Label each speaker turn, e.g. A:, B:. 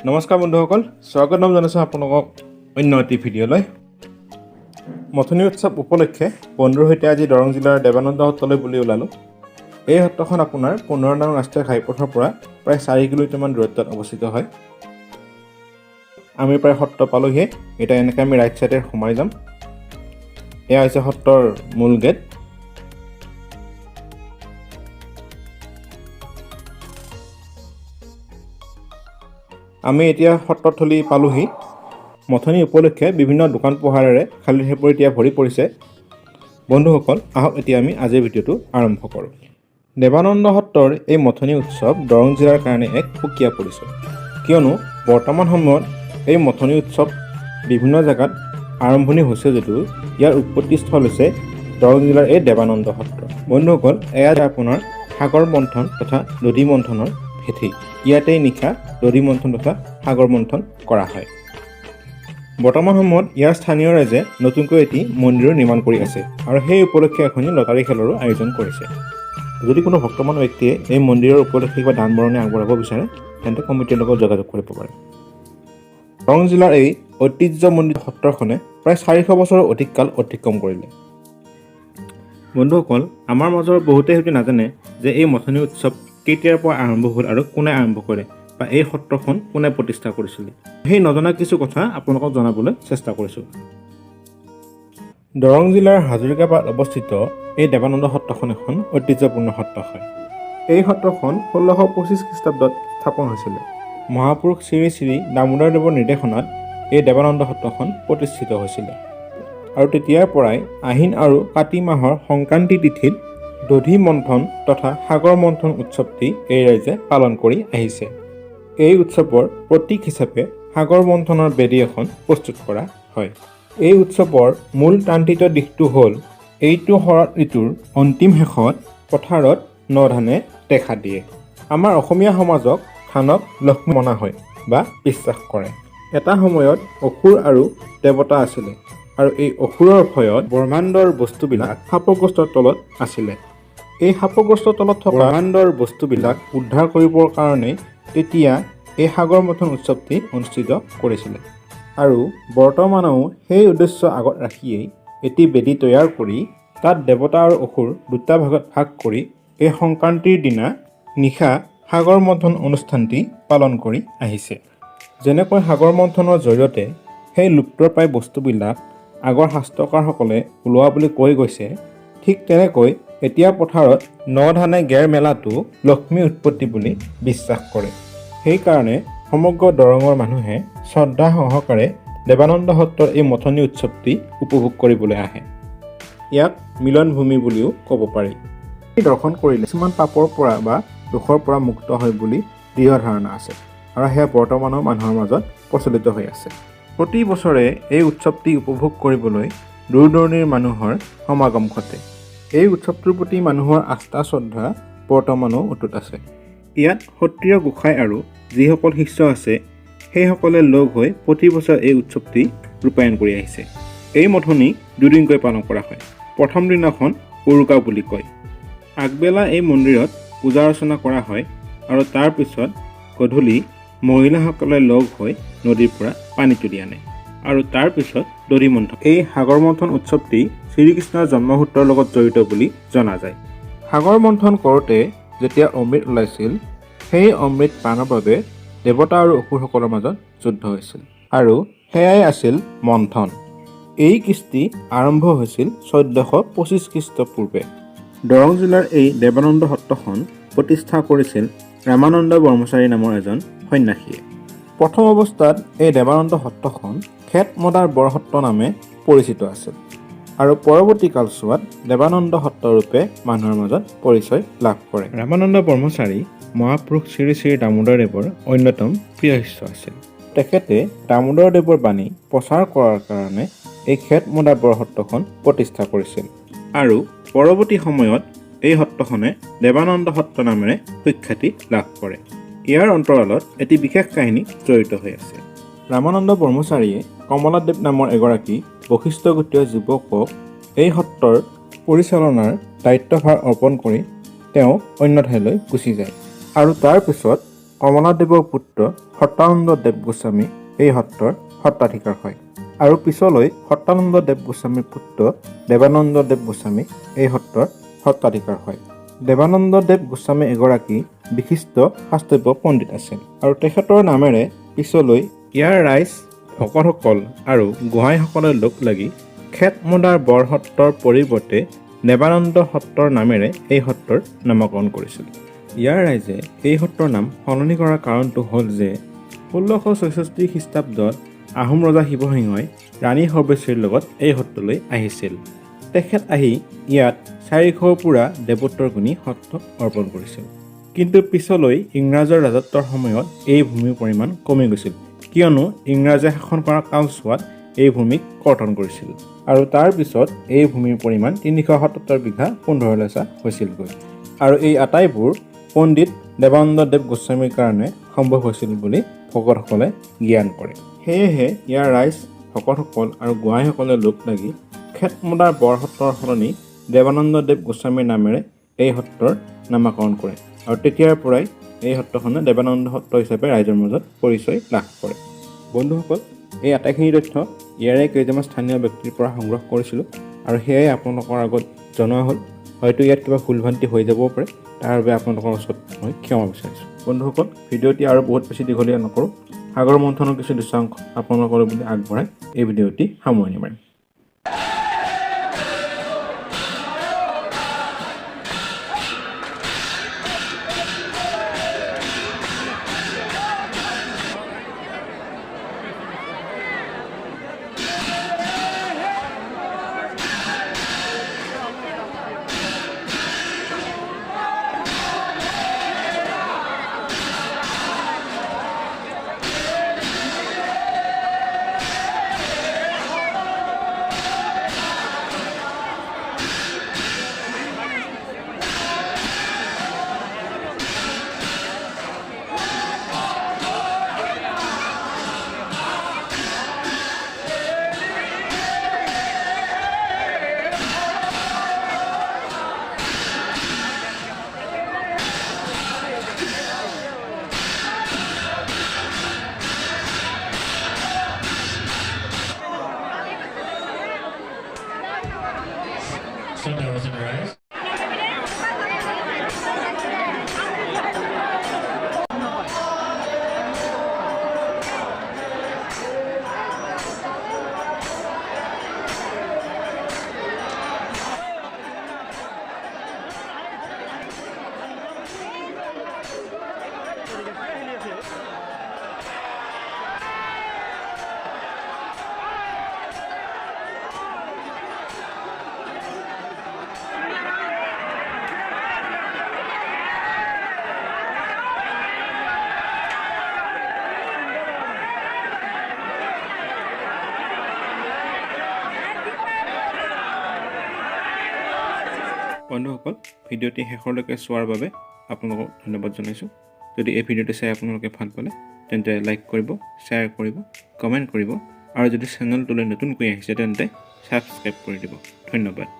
A: নমস্কাৰ বন্ধুসকল, স্বাগতম জনাইছোঁ আপোনালোকক অন্য এটি ভিডিঅ'লৈ। মথনি উৎসৱ উপলক্ষে বন্ধুৰ সৈতে আজি দৰং জিলাৰ দেৱানন্দ সত্ৰলৈ বুলি ওলালোঁ। এই সত্ৰখন আপোনাৰ 15 নং ৰাষ্ট্ৰীয় ঘাইপথৰ পৰা প্ৰায় 4 কিলোমিটাৰমান দূৰত্বত অৱস্থিত হয়। আমি প্ৰায় সত্ৰ পালোঁহিয়ে। এতিয়া এনেকৈ আমি ৰাইট ছাইডে সোমাই যাম। এয়া হৈছে সত্ৰৰ মূল গেট। আমি এতিয়া সত্ৰথলী পালোঁহি। মথনি উপলক্ষে বিভিন্ন দোকান পোহাৰেৰে খালী ঠাইবোৰ এতিয়া ভৰি পৰিছে। বন্ধুসকল, আহক এতিয়া আমি আজিৰ ভিডিঅ'টো আৰম্ভ কৰোঁ। দেৱানন্দ সত্ৰৰ এই মথনি উৎসৱ দৰং জিলাৰ কাৰণে এক সুকীয়া পৰিচয়, কিয়নো বৰ্তমান সময়ত এই মথনি উৎসৱ বিভিন্ন জেগাত আৰম্ভণি হৈছে যদিও ইয়াৰ উৎপত্তিস্থল হৈছে দৰং জিলাৰ এই দেৱানন্দ সত্ৰ। বন্ধুসকল, এয়া আপোনাৰ সাগৰ মন্থন তথা নদী মন্থনৰ ভেটি। ইয়াতেই নিশা নদী মন্থন তথা সাগৰ মন্থন কৰা হয়। বৰ্তমান সময়ত ইয়াৰ স্থানীয় ৰাইজে নতুনকৈ এটি মন্দিৰৰ নিৰ্মাণ কৰি আছে আৰু সেই উপলক্ষে এখনি লটাৰী খেলৰো আয়োজন কৰিছে। যদি কোনো ভক্তমান ব্যক্তিয়ে এই মন্দিৰৰ উপলক্ষে কিবা দান বৰঙণি আগবঢ়াব বিচাৰে তেন্তে কমিটিৰ লগত যোগাযোগ কৰিব পাৰে। দৰং জিলাৰ এই ঐতিহ্যমণ্ডিত সত্ৰখনে প্ৰায় 400 বছৰৰ অধিক কাল অতিক্ৰম কৰিলে। বন্ধুসকল, আমাৰ মাজৰ বহুতে হয়তো নাজানে যে এই মথনি উৎসৱ কেতিয়াৰ পৰা আৰম্ভ হ'ল আৰু কোনে আৰম্ভ কৰে বা এই সত্ৰখন কোনে প্ৰতিষ্ঠা কৰিছিলে। সেই নজনা কিছু কথা আপোনালোকক জনাবলৈ চেষ্টা কৰিছোঁ। দৰং জিলাৰ হাজৰিকাপাত অৱস্থিত এই দেৱানন্দ সত্ৰখন এখন ঐতিহ্যপূৰ্ণ সত্ৰ হয়। এই সত্ৰখন 1625 খ্ৰীষ্টাব্দত স্থাপন হৈছিলে। মহাপুৰুষ শ্ৰী শ্ৰী দামোদৰদেৱৰ নিৰ্দেশনাত এই দেৱানন্দ সত্ৰখন প্ৰতিষ্ঠিত হৈছিলে আৰু তেতিয়াৰ পৰাই আহিন আৰু কাতি মাহৰ সংক্ৰান্তি তিথিত দধি মন্থন তথা সাগৰ মন্থন উৎসৱটি এই ৰাইজে পালন কৰি আহিছে। এই উৎসৱৰ প্ৰতীক হিচাপে সাগৰ মন্থনৰ বেদী এখন প্ৰস্তুত কৰা হয়। এই উৎসৱৰ মূল তান্ত্ৰিক দিশটো হ'ল এইটো শৰৎ ঋতুৰ অন্তিম শেষত পথাৰত ন ধানে দেখা দিয়ে। আমাৰ অসমীয়া সমাজক ধানক লক্ষ্মী মনা হয় বা বিশ্বাস কৰে। এটা সময়ত অসুৰ আৰু দেৱতা আছিলে আৰু এই অসুৰৰ ভয়ত ব্ৰহ্মাণ্ডৰ বস্তুবিলাক শাপগ্ৰস্তৰ তলত আছিলে। এই শাপগ্ৰস্তৰ তলত থকা ব্ৰহ্মাণ্ডৰ বস্তুবিলাক উদ্ধাৰ কৰিবৰ কাৰণে তেতিয়া এই সাগৰ মন্থন উৎসৱটি অনুষ্ঠিত কৰিছিলে আৰু বৰ্তমানেও সেই উদ্দেশ্য আগত ৰাখিয়েই এটি বেদী তৈয়াৰ কৰি তাত দেৱতা আৰু অসুৰ দুটা ভাগত ভাগ কৰি এই সংক্ৰান্তিৰ দিনা নিশা সাগৰ মন্থন অনুষ্ঠানটি পালন কৰি আহিছে। যেনেকৈ সাগৰ মন্থনৰ জৰিয়তে সেই লুপ্তপ্ৰায় বস্তুবিলাক আগৰ শাস্ত্ৰকাৰসকলে ওলোৱা বুলি কৈ গৈছে, ঠিক তেনেকৈ এতিয়া পথাৰত ন ধানে গেৰ মেলাটো লক্ষ্মী উৎপত্তি বুলি বিশ্বাস কৰে। সেইকাৰণে সমগ্ৰ দৰঙৰ মানুহে শ্ৰদ্ধা সহকাৰে দেৱানন্দ সত্ৰৰ এই মথনি উৎসৱটি উপভোগ কৰিবলৈ আহে। ইয়াক মিলনভূমি বুলিও ক'ব পাৰি। এই দৰ্শন কৰিলে কিছুমান পাপৰ পৰা বা দুখৰ পৰা মুক্ত হয় বুলি দৃঢ় ধাৰণা আছে আৰু সেয়া বৰ্তমানৰ মানুহৰ মাজত প্ৰচলিত হৈ আছে। প্ৰতি বছৰে এই উৎসৱটি উপভোগ কৰিবলৈ দূৰ দূৰণিৰ মানুহৰ সমাগম ঘটে। এই উৎসৱটোৰ প্ৰতি মানুহৰ আস্থা শ্ৰদ্ধা বৰ্তমানো অটুট আছে। ইয়াত সত্ৰীয় গোসাঁই আৰু যিসকল শিষ্য আছে সেইসকলে লগ হৈ প্ৰতি বছৰ এই উৎসৱটি ৰূপায়ণ কৰি আহিছে। এই মথনি দুদিনকৈ পালন কৰা হয়। প্ৰথম দিনাখন উৰুকা বুলি কয়। আগবেলা এই মন্দিৰত পূজা অৰ্চনা কৰা হয় আৰু তাৰপিছত গধূলি মহিলাসকলে লগ হৈ নদীৰ পৰা পানী তুলি আনে আৰু তাৰপিছত দধি মন্থন। এই সাগৰ মন্থন উৎসৱটি শ্ৰীকৃষ্ণৰ জন্মসূত্ৰৰ লগত জড়িত বুলি জনা যায়। সাগৰ মন্থন কৰোঁতে যেতিয়া অমৃত ওলাইছিল সেই অমৃত পানৰ বাবে দেৱতা আৰু অসুৰসকলৰ মাজত যুদ্ধ হৈছিল আৰু সেয়াই আছিল মন্থন। এই কৃষ্টি আৰম্ভ হৈছিল 1425 খ্ৰীষ্টপূৰ্বে। দৰং জিলাৰ এই দেৱানন্দ সত্ৰখন প্ৰতিষ্ঠা কৰিছিল ৰামানন্দ ব্ৰহ্মচাৰী নামৰ এজন সন্যাসীয়ে। প্ৰথম অৱস্থাত এই দেৱানন্দ সত্ৰখন খেত মদাৰ বৰসত্ৰ নামে পৰিচিত আছিল আৰু পৰৱৰ্তী কালছোৱাত দেৱানন্দ সত্ৰৰূপে মানুহৰ মাজত পৰিচয় লাভ কৰে। ৰামানন্দ ব্ৰহ্মচাৰী মহাপুৰুষ শ্ৰী শ্ৰী দামোদৰদেৱৰ অন্যতম প্ৰিয় শিষ্য আছিল। তেখেতে দামোদৰদেৱৰ বাণী প্ৰচাৰ কৰাৰ কাৰণে এই খেত মদাৰ বৰসত্ৰখন প্ৰতিষ্ঠা কৰিছিল আৰু পৰৱৰ্তী সময়ত এই সত্ৰখনে দেৱানন্দ সত্ৰ নামেৰে সুখ্যাতি লাভ কৰে। ইয়াৰ অন্তৰালত এটি বিশেষ কাহিনী জড়িত হৈ আছে। ৰামানন্দ ব্ৰহ্মচাৰীয়ে কমলাদেৱ নামৰ এগৰাকী বশিষ্ঠ গোত্ৰীয় যুৱকক এই সত্ৰৰ পৰিচালনাৰ দায়িত্বভাৰ অৰ্পণ কৰি তেওঁ অন্য ঠাইলৈ গুচি যায় আৰু তাৰ পিছত কমলাদেৱৰ পুত্ৰ সত্যানন্দ দেৱ গোস্বামী এই সত্ৰৰ সত্ৰাধিকাৰ হয় আৰু পিছলৈ সত্যানন্দ দেৱ গোস্বামীৰ পুত্ৰ দেৱানন্দ দেৱ গোস্বামী এই সত্ৰৰ সত্ৰাধিকাৰ হয়। দেৱানন্দ দেৱ গোস্বামী এগৰাকী বিশিষ্ট শাস্ত্ৰজ্ঞ পণ্ডিত আছিল আৰু তেখেতৰ নামেৰে পিছলৈ ইয়াৰ ৰাইজ ভকতসকল আৰু গোহাঁইসকলে লগ লাগি খেতমদাৰ বৰসত্ৰৰ পৰিৱৰ্তে দেৱানন্দ সত্ৰৰ নামেৰে এই সত্ৰৰ নামকৰণ কৰিছিল। ইয়াৰ ৰাইজে এই সত্ৰৰ নাম সলনি কৰাৰ কাৰণটো হ'ল যে 1664 খ্ৰীষ্টাব্দত আহোম ৰজা শিৱসিংহই ৰাণী সৰ্বেশ্বৰীৰ লগত এই সত্ৰলৈ আহিছিল। তেখেত আহি ইয়াত 400 পুৰা দেৱোত্তৰ গুণী সত্ৰ অৰ্পণ কৰিছিল। কিন্তু পিছলৈ ইংৰাজৰ ৰাজত্বৰ সময়ত এই ভূমিৰ পৰিমাণ কমি গৈছিল, কিয়নো ইংৰাজে শাসন কৰা কালছোৱাত এই ভূমিক কৰ্তন কৰিছিল আৰু তাৰ পিছত এই ভূমিৰ পৰিমাণ 377 বিঘা 15 লেচা হৈছিলগৈ আৰু এই আটাইবোৰ পণ্ডিত দেৱানন্দ দেৱ গোস্বামীৰ কাৰণে সম্ভৱ হৈছিল বুলি ভকতসকলে জ্ঞান কৰে। সেয়েহে ইয়াৰ ৰাইজ ভকতসকল আৰু গোহাঁইসকলে লগ লাগি খেতমদাৰ বৰসত্ৰৰ সলনি দেৱানন্দ দেৱ গোস্বামীৰ নামেৰে এই সত্ৰৰ নামাকৰণ কৰে আৰু তেতিয়াৰ পৰাই এই সত্ৰখনে দেৱানন্দ সত্ৰ হিচাপে ৰাইজৰ মাজত পৰিচয় লাভ কৰে। বন্ধুসকল, এই আটাইখিনি তথ্য ইয়াৰে কেইজনমান স্থানীয় ব্যক্তিৰ পৰা সংগ্ৰহ কৰিছিলোঁ আৰু সেয়াই আপোনালোকৰ আগত জনোৱা হ'ল। হয়তো ইয়াত কিবা ভুলভ্ৰান্তি হৈ যাব পাৰে, তাৰ বাবে আপোনালোকৰ ওচৰত মই ক্ষমা বিচাৰিছোঁ। বন্ধুসকল, ভিডিঅ'টি আৰু বহুত বেছি দীঘলীয়া নকৰোঁ, সাগৰ মন্থনৰ কিছু দৃশ্যাংশ আপোনালোকৰ বুলি আগবঢ়াই এই ভিডিঅ'টি সামৰণি মাৰিম।
B: Sunday wasn't right.
A: বন্ধুসকল, ভিডিঅ'টি শেষলৈকে চোৱাৰ বাবে আপোনালোকক ধন্যবাদ জনাইছোঁ। যদি এই ভিডিঅ'টি চাই আপোনালোকে ভাল পালে তেন্তে লাইক কৰিব, শ্বেয়াৰ কৰিব, কমেণ্ট কৰিব আৰু যদি চেনেলটোলৈ নতুনকৈ আহিছে তেন্তে ছাবস্ক্ৰাইব কৰি দিব। ধন্যবাদ।